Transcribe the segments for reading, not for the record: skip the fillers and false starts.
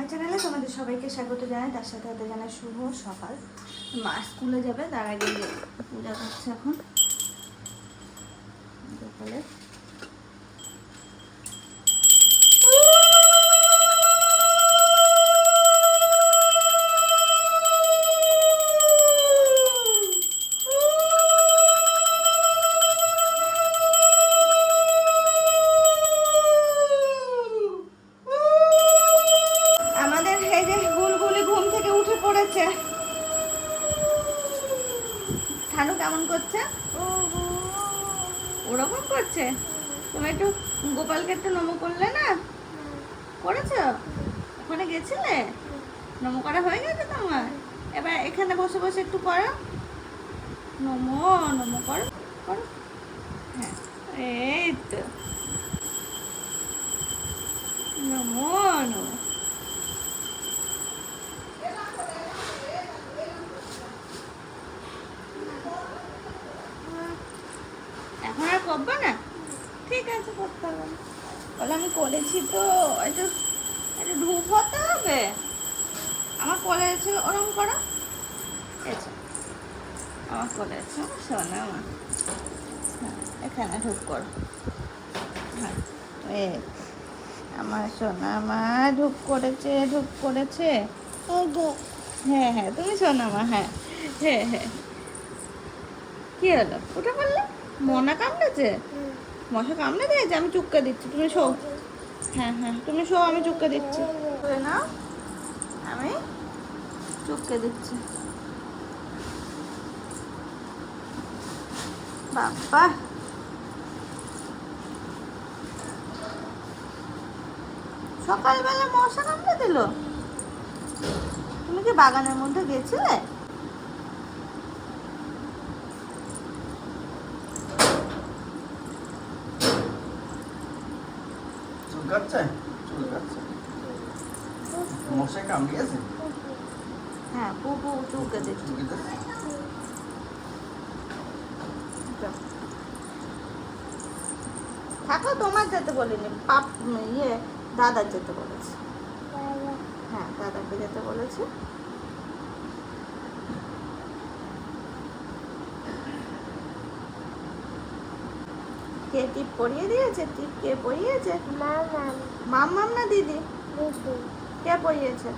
আমার চ্যানেলে তোমাদের সবাইকে স্বাগত জানাই, তার সাথে সাথে জানাই শুভ সকাল। মা স্কুলে যাবে, তার আগে পূজা করছে এখন সকালে। আমাদের এই যে গুলগুলি ঘুম থেকে উঠে পড়েছে। ঠানু কেমন করছে? ওরকম করছে। তুমি একটু গোপালকে একটু নমো করলে না? করেছো? ওখানে গেছিলে? নমো করা হয়ে গেছে তোমার? এবার এখানে বসে বসে একটু করো। নমো নমো করো করো। হ্যাঁ, এই তো নমো নমো। এখন আর করবো না? ঠিক আছে, করতে হবে না। বলে আমি করেছি তো, একটু একটু ধূপ হতে হবে। আমার কোলে আছে, ওরম করো। এসো, আমার কোলে আছে, শোনা মা। হ্যাঁ, এখানে ধূপ করো। হ্যাঁ, এই আমার সোনা মা ধূপ করেছে, ধূপ করেছে। হ্যাঁ হ্যাঁ, তুমি সোনা মা। হ্যাঁ হ্যাঁ হ্যাঁ। কি হলো, উঠে পড়লে? মনা কামড়েছে? মশা কামড়ে দিয়েছে? আমি চুক্কা দিচ্ছি, তুমি শো। হ্যাঁ হ্যাঁ, তুমি শো, আমি চুক্কা দিচ্ছি। করে নাও, আমি চুক্কা দিচ্ছি। বাবা, সকালবেলা মশা কামড়ে দিল? তুমি কি বাগানের মধ্যে গেছিলে? চুলকাচ্ছে? চুলকাচ্ছে? মশাই কামড়িয়েছে? হ্যাঁ, পুপু চুক্কা দিচ্ছি। চুলকাচ্ছে? থাকো, তোমার যেতে বলিনি, পাপ ইয়ে দাদার যেতে বলেছে। হ্যাঁ, দাদাকে যেতে বলেছে। কে টিপ পরিয়ে দিয়েছে? টিপ কে পরিয়েছে? মাম্মাম না দিদি? কে পরিয়েছে?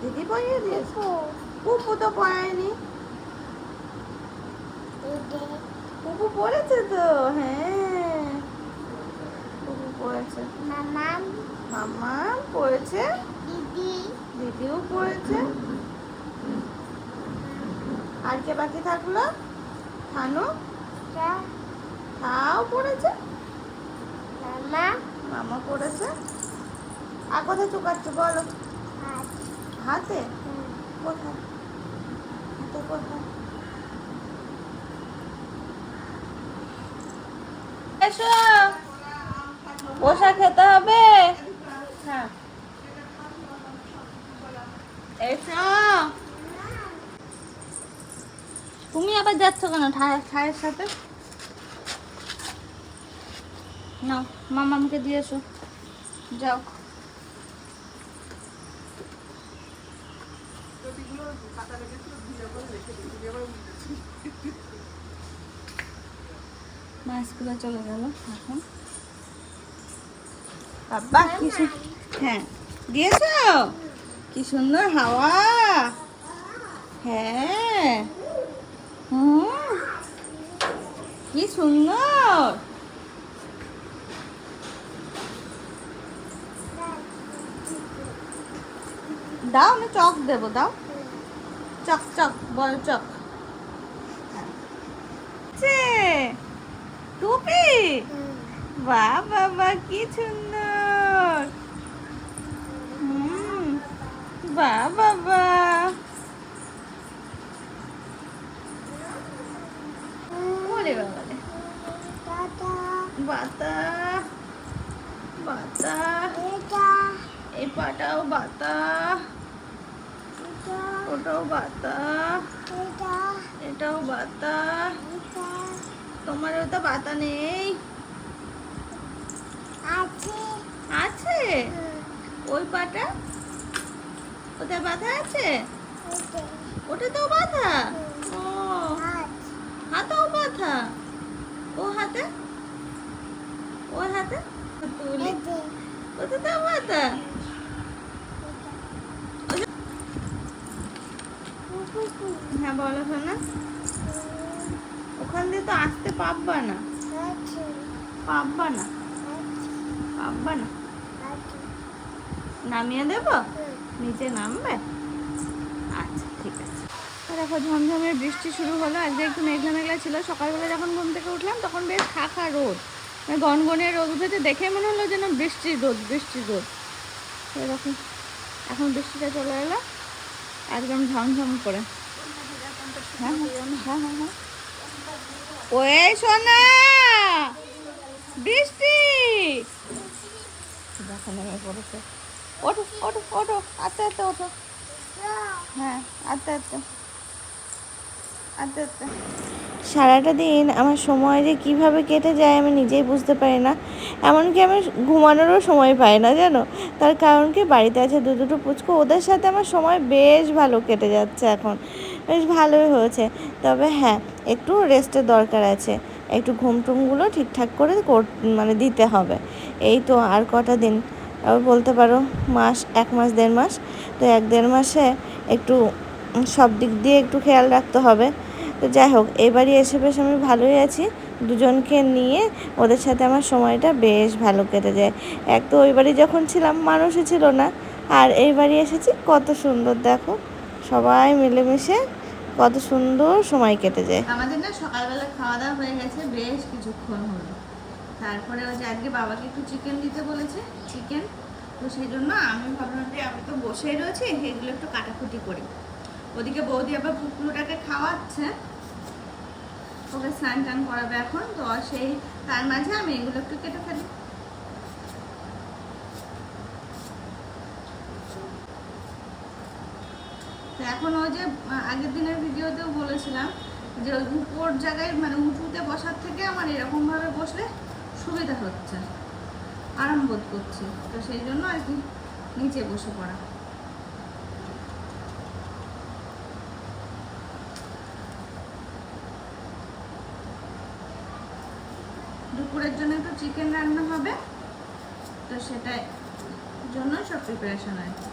দিদি পরিয়ে দিয়েছে? পুপু তো পড়ায়নি। পুপু পড়েছে তো, হ্যাঁ পুপু পড়েছে। মাম্মা পড়েছে, দিদিও পড়েছে। আর কে বাকি থাকলো? থানু, তাও পড়েছে। মামা পড়েছে। আর কোথায় চুকাচ্ছে বলো? হাতে? কোথায়? হাতে কোথায়? এসো, বসা খেতে হবে। হ্যাঁ, এসো। তুমি আবার যাচ্ছ কেন ঠায়ের সাথে? নাও, মামামকে দিয়ে এসো, যাও। মা স্কুলে চলে গেল এখন। বাবা কি হ্যাঁ, দিয়েছ? কি সুন্দর হাওয়া। হ্যাঁ, কি সুন্দর। দাও, আমি চক দেবো, দাও। চক চক, বল চক। টুপি? বাহ বাবা, কি সুন্দর। বাহ বাবা, ওরে বাবা রে। বাতা বাতা, এই পাটাও বাতা, ওটাও বাতা, এটাও বাতা। তোমার তো বাতা নেই? আছে। ওই ওই পাটা ওটা বাঁধা আছে, ওটা তো বাঁধা। ও হাতেও বাঁধা, ও হাতে, ও হাতে তুলি, ওটা তো বাঁধা। হ্যাঁ বলো শোনা, ওখান দিয়ে তো আসতে পারবা না, পারবা না, পারবা না। নামিয়ে দেবো, নিচে নামবে? আচ্ছা ঠিক আছে। দেখো ঝমঝমের বৃষ্টি শুরু হলো। আজকে একটু মেঘলা মেঘলা ছিল। সকালবেলা যখন ঘুম থেকে উঠলাম তখন বেশ খাখা রোদ, মানে গনগনে রোদ উঠেছে। দেখে মনে হলো যেন বৃষ্টির রোদ, বৃষ্টির রোদ এরকম। এখন বৃষ্টিটা চলে এলো একদম ঝমঝম করে। হ্যাঁ হ্যাঁ হ্যাঁ হ্যাঁ হ্যাঁ। ওই সোনা, বৃষ্টি দেখো নেমে পড়েছে। ওঠো ওঠো ওঠো, আস্তে আস্তে ওঠো। হ্যাঁ আস্তে আস্তে আস্তে আস্তে। সারাটা দিন আমার সময় যে কীভাবে কেটে যায় আমি নিজেই বুঝতে পারি না। এমনকি আমি ঘুমানোরও সময় পাই না জানো। তার কারণ কি, বাড়িতে আছে দুটো পুচকু, ওদের সাথে আমার সময় বেশ ভালো কেটে যাচ্ছে এখন, বেশ ভালোই হয়েছে। তবে হ্যাঁ, একটু রেস্টের দরকার আছে, একটু ঘুমটুমগুলো ঠিকঠাক করে মানে দিতে হবে। এই তো আর কটা দিন, বলতে পারো মাস, 1 মাস 1.5 মাস। তো 1-1.5 মাসে একটু সব দিক দিয়ে একটু খেয়াল রাখতে হবে। তো যাই হোক, এবারই এসে বেশ আমি ভালোই আছি। দুজনকে নিয়ে ওদের সাথে আমার সময়টা বেশ ভালো কেটে যায়। এক তো ওই বাড়ি যখন ছিলাম মানুষই ছিল না, আর এই বাড়ি এসেছি কত সুন্দর, দেখো সবাই মিলেমিশে কত সুন্দর সময় কেটে যায়। আমাদের না সকালবেলা খাওয়া দাওয়া হয়ে গেছে, বেশ কিছুক্ষণ হলো। তারপরে ওই যে আজকে বাবাকে একটু চিকেন দিতে বলেছে, চিকেন। তো সেই জন্য আমি ভাবলাম যে আমি তো বসেই রয়েছি, এগুলো একটু কাটাকুটি করি। ওদিকে বৌদি আবার পুকুরটাকে খাওয়াচ্ছে, ওকে স্নান টান করাবে এখন। তো সেই তার মাঝে আমি এগুলো একটু কেটে ফেলি। তো এখন ওই যে আগের দিনের ভিডিওতেও বলেছিলাম যে উপর জায়গায় মানে উঁচুতে বসার থেকে আমার এরকমভাবে বসলে সুবিধা হচ্ছে, আরাম বোধ করছি। তো সেই জন্য আর কি নিচে বসে পড়া। দুপুরের জন্য একটু চিকেন রান্না হবে, তো সেটাই জন্য সব প্রিপারেশন আর কি।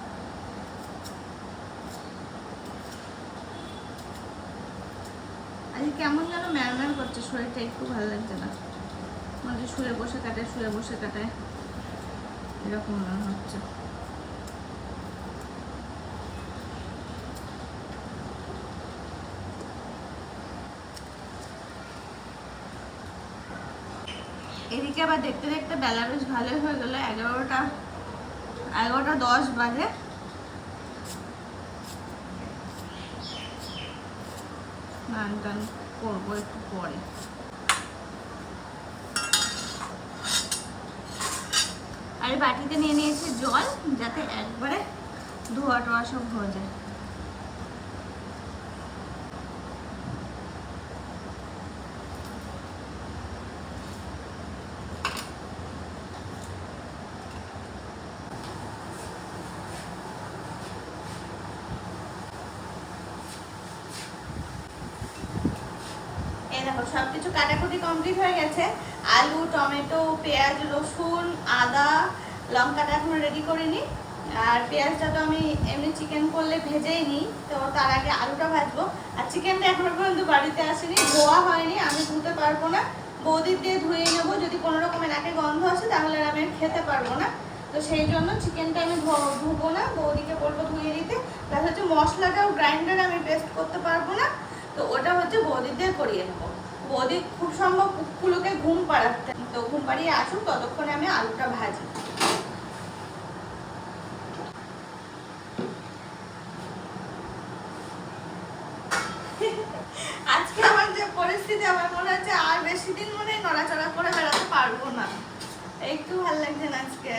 আজকে কেমন যেন ম্যারম্যার করছে, শরীরটা একটু ভালো লাগছে না। মানে শুয়ে বসে কাটায়, শুয়ে বসে কাটায় এরকম মনে হচ্ছে। এদিকে আবার দেখতে দেখতে বেলা বেশ ভালোই হয়ে গেল, 11টা 10 বাজে। স্নান টান করবো একটু পরে। আর বাটিতে নিয়ে নিয়েছি জল, যাতে একবারে ধোয়া টোয়া সব হয়ে যায়। দেখো সবকিছু কাটাকুটি কমপ্লিট হয়ে গেছে। আলু, টমেটো, পেঁয়াজ, রসুন, আদা, লঙ্কাটা এখনো রেডি করিনি। আর পেঁয়াজটা তো আমি এমনি চিকেন করলে ভেজেই নিই, তো তার আগে আলুটা ভাজবো। আর চিকেনটা এখনো পর্যন্ত বাড়িতে আসেনি, ধোয়া হয়নি, আমি ধুতে পারবো না। বৌদির দিয়ে ধুয়ে নেবো, যদি কোনো রকমের নাকে গন্ধ আসে তাহলে আমি খেতে পারবো না। তো সেই জন্য চিকেনটা আমি ধুবো না, বৌদিকে বলবো ধুয়ে দিতে। প্লাস হচ্ছে মশলাটাও গ্রাইন্ডারে আমি পেস্ট করতে পারবো না, তো ওটা হচ্ছে বৌদি দিয়ে করিয়ে নেবো। বৌদি খুব সম্ভব কুকুরকে ঘুম পাড়াতে, তো ঘুম পাড়িয়ে আসুক, ততক্ষণে আমি আলুটা ভাজি। আজকে আমার যে পরিস্থিতি, আমার মনে হচ্ছে আর বেশি দিন মনে হয় নড়াচড়া করে বেড়াতে পারবো না, একটু ভালো লাগছে না আজকে।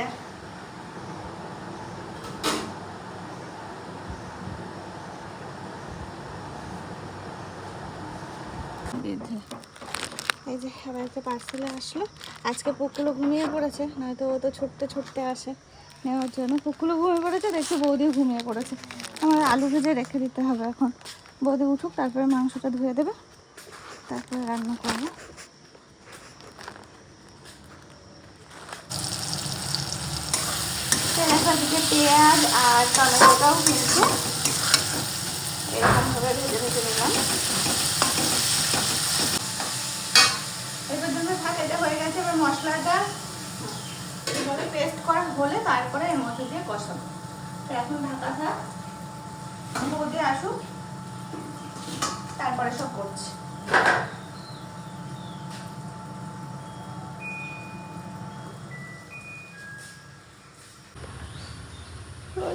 এই যে আবার একটা পার্সেলে আসলো। আজকে পুকুলো ঘুমিয়ে পড়েছে, নয়তো ও তো ছুটতে ছুটতে আসে। নেওয়ার জন্য কুকুরও ঘুমিয়ে পড়েছে, দেখছি বৌদিও ঘুমিয়ে পড়েছে। আমার আলু ভেজে রেখে দিতে হবে এখন, বৌদি উঠুক তারপরে মাংসটা ধুয়ে দেবে, তারপরে রান্না করবো। দিকে পেঁয়াজ আর টমেটোটাও কিন্তু এরকমভাবে ভেজে ভেজে নিলাম। এবার জন্য থাক, এটা হয়ে গেছে। এবার মশলাটা এভাবে পেস্ট করা হলে তারপরে এর মধ্যে দিয়ে কষাবো। তো এখন ঢাকা থাক, বৌদি আসুক, তারপরে সব করছি।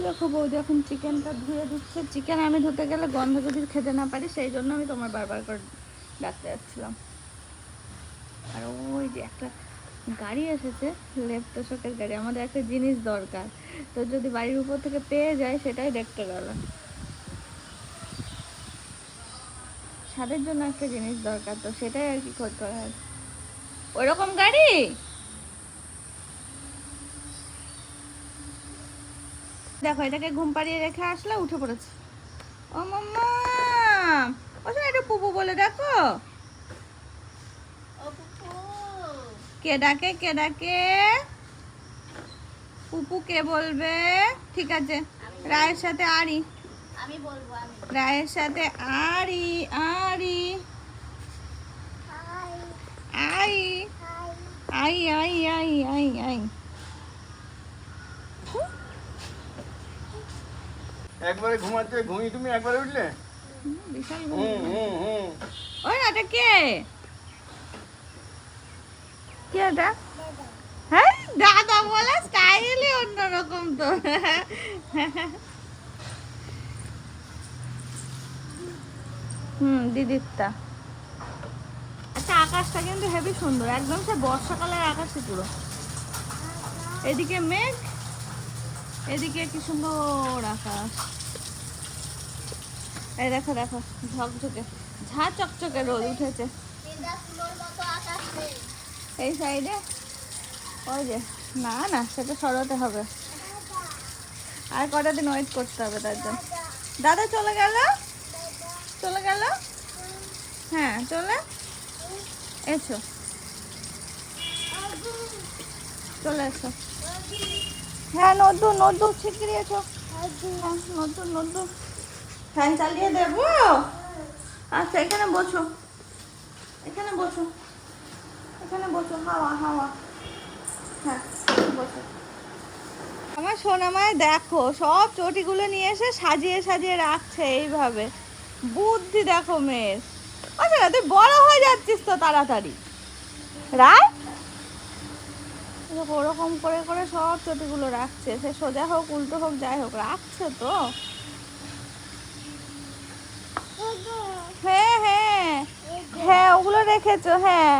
দেখো বৌদি এখন চিকেনটা ধুয়ে দিচ্ছে। চিকেন আমি ধুতে গেলে গন্ধ যদি খেতে না পারি, সেই জন্য আমি তোমার বারবার করে ডাকতে যাচ্ছিলাম। আর ওই যে একটা গাড়ি এসেছে, লেপ্টশকের গাড়ি, আমাদের একটা জিনিস দরকার, তো যদি বাড়ির উপর থেকে পেয়ে যায় সেটাই দেখতে গেল। ছাদের জন্য একটা জিনিস দরকার, তো সেটাই আর কি খোঁজ করা হয়। ওইরকম গাড়ি দেখো, এটাকে ঘুম পাড়িয়ে রেখে আসলে উঠে পড়েছে। ও মাম্মা, ও শোনো, এটা পুপু বলে দেখো। কে ডাকে, কে ডাকে? পুপু কে বলবে? ঠিক আছে, রায়ের সাথে আরি, আমি বলবো। রায়ের সাথে আরি, আরি I I I I I I. একবারে ঘুমাচ্ছে, ঘুমিয়ে তুমি একবারে উঠলে? বিশাল হুম হুম হুম। ওই না, এটা কে? কে এটা? হ্যাঁ, দাদা বলে স্টাইলই অন্যরকম তো। দিদিরটা। আচ্ছা, আকাশটা কিন্তু হেবি সুন্দর, একদম সে বর্ষাকালের আকাশই পুরো। এদিকে মেঘ, এদিকে কি সুন্দর আকাশ। এই দেখো দেখো, ঝকঝকে ঝা চকচকে রোদ উঠেছে। এই সাইডে ওই যে, না না, সেটা সরাতে হবে, আর কটা দিন ওয়েট করতে হবে তার জন্য। দাদা চলে গেল, চলে গেল। হ্যাঁ চলে এসো, চলে এসো। হ্যাঁ নতুন নতুন শিগগিরি এসো। নতুন নতুন ফ্যান চালিয়ে দেবো। আচ্ছা, এখানে বসো, এখানে বসো, এখানে বসো, হাওয়া হাওয়া। হ্যাঁ বসো। আমার সোনামায় দেখো, সব চটিগুলো নিয়ে এসে সাজিয়ে সাজিয়ে রাখছে এইভাবে। বুদ্ধি দেখো মেয়ের। আচ্ছা, তুই বড় হয়ে যাচ্ছিস তো তাড়াতাড়ি। রায় ওরকম করে করে সব চটিগুলো রাখছে, সে সোজা হোক উল্টো হোক যাই হোক রাখছে তো। হ্যাঁ হ্যাঁ হ্যাঁ, ওগুলো রেখেছো। হ্যাঁ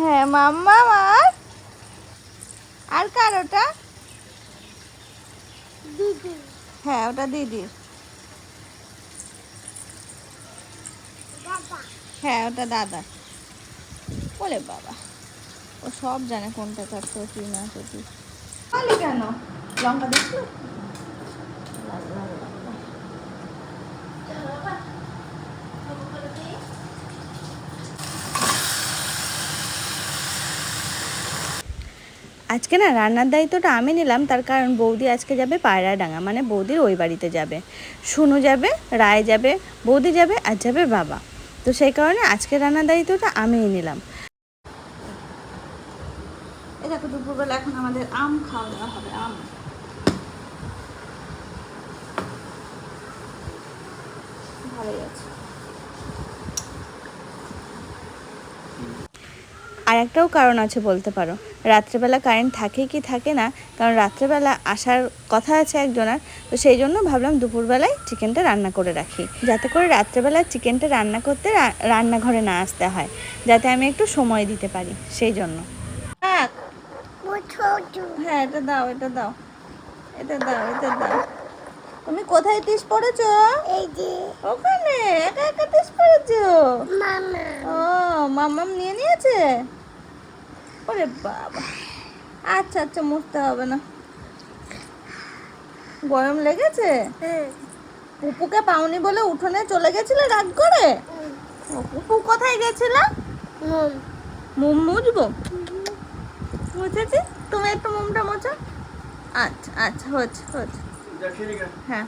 হ্যাঁ, মাম্মা মার। আর কার ওটা? দিদি। হ্যাঁ, ওটা দিদির। হ্যাঁ, ওটা দাদা। বলে বাবা, ও সব জানে কোনটা কার চটি না চটি। খালি কেন লঙ্কা দেখছো? আজকে না রান্নার দায়িত্বটা আমি নিলাম, তার কারণ বৌদি আজকে যাবে পায়রাডাঙ্গা, মানে বৌদির ওই বাড়িতে যাবে। শুনু যাবে, রায় যাবে, বৌদি যাবে, আর যাবে বাবা। তো সেই কারণে আজকে রান্নার দায়িত্বটা আমিই নিলাম। এই দেখো, দুপুরবেলা এখন আমাদের আম খাওয়া দাওয়া হবে। আম ভালোই আছে। আর একটাও কারণ আছে বলতে পারো, রাত্রেবেলা কারেন্ট থাকে কি থাকে না, কারণ রাত্রেবেলা আসার কথা আছে একজনের, তো সেই জন্য ভাবলাম দুপুরবেলায় চিকেনটা রান্না করে রাখি, যাতে করে রাত্রেবেলা চিকেনটা রান্না করতে রান্নাঘরে না আসতে হয়, যাতে আমি একটু সময় দিতে পারি, সেই জন্য। হ্যাঁ, এটা দাও, এটা দাও, এটা দাও, এটা দাও। তুমি কোথায় টিস পড়েছো? এই যে ওখানে একা একা টিস পড়েছো। মামা, ও মামাম নিয়ে নিয়েছে। ওরে বাবা, আচ্ছা আচ্ছা, মুছতে হবে না। গরম লেগেছে? পুপুকে পাওনি বলে উঠোনে চলে গেছিলে রাগ করে? ও, পুপু কোথায় গেছিল? মুম মুছবো? মুছেছি। তুমি একটু মুমটা মোছো। আচ্ছা আচ্ছা, হচ্ছে হচ্ছে। যা খেয়ে নে। হ্যাঁ।